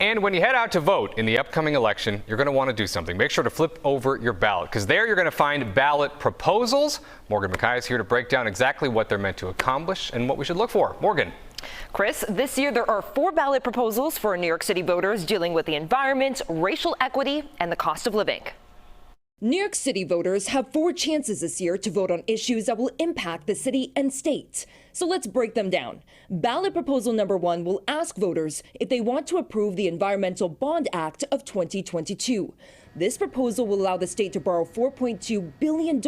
And when you head out to vote in the upcoming election, you're going to want to do something. Make sure to flip over your ballot, because there you're going to find ballot proposals. Morgan McKay is here to break down exactly what they're meant to accomplish and what we should look for. Morgan. Chris, this year there are 4 ballot proposals for New York City voters dealing with the environment, racial equity, and the cost of living. New York City voters have 4 chances this year to vote on issues that will impact the city and state. So let's break them down. Ballot proposal number 1 will ask voters if they want to approve the Environmental Bond Act of 2022. This proposal will allow the state to borrow $4.2 billion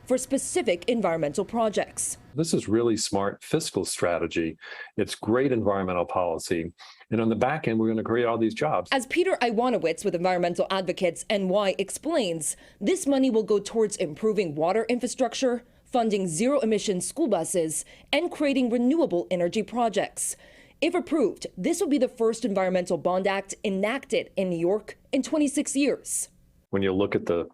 for specific environmental projects. This is really smart fiscal strategy. It's great environmental policy. And on the back end, we're going to create all these jobs. As Peter Iwanowitz with Environmental Advocates NY explains, this money will go towards improving water infrastructure, funding zero-emission school buses, and creating renewable energy projects. If approved, this will be the first Environmental Bond Act enacted in New York in 26 years. When you look at the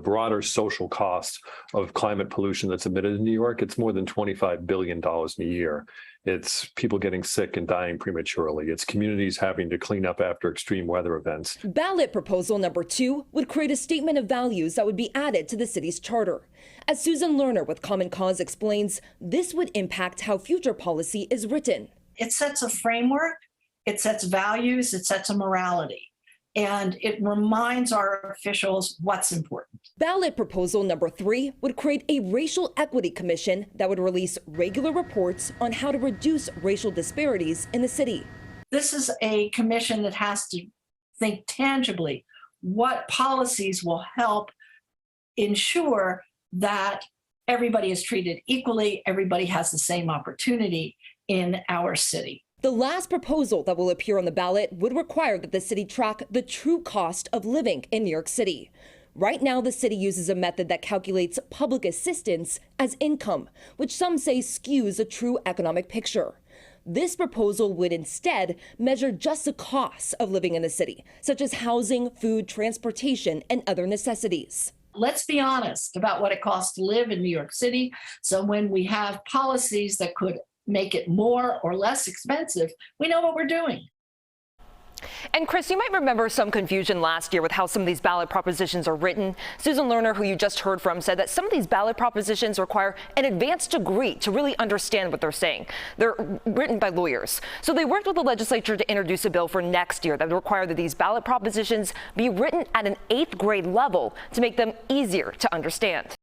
broader social cost of climate pollution that's emitted in New York, it's more than $25 billion a year. It's people getting sick and dying prematurely. It's communities having to clean up after extreme weather events. Ballot proposal number 2 would create a statement of values that would be added to the city's charter. As Susan Lerner with Common Cause explains, this would impact how future policy is written. It sets a framework, it sets values, it sets a morality. And it reminds our officials what's important. Ballot proposal number 3 would create a racial equity commission that would release regular reports on how to reduce racial disparities in the city. This is a commission that has to think tangibly what policies will help ensure that everybody is treated equally, everybody has the same opportunity in our city. The last proposal that will appear on the ballot would require that the city track the true cost of living in New York City. Right now, the city uses a method that calculates public assistance as income, which some say skews a true economic picture. This proposal would instead measure just the costs of living in the city, such as housing, food, transportation, and other necessities. Let's be honest about what it costs to live in New York City. So when we have policies that could make it more or less expensive, we know what we're doing. And Chris, you might remember some confusion last year with how some of these ballot propositions are written. Susan Lerner, who you just heard from, said that some of these ballot propositions require an advanced degree to really understand what they're saying. They're written by lawyers. So they worked with the legislature to introduce a bill for next year that would require that these ballot propositions be written at an 8th grade level to make them easier to understand.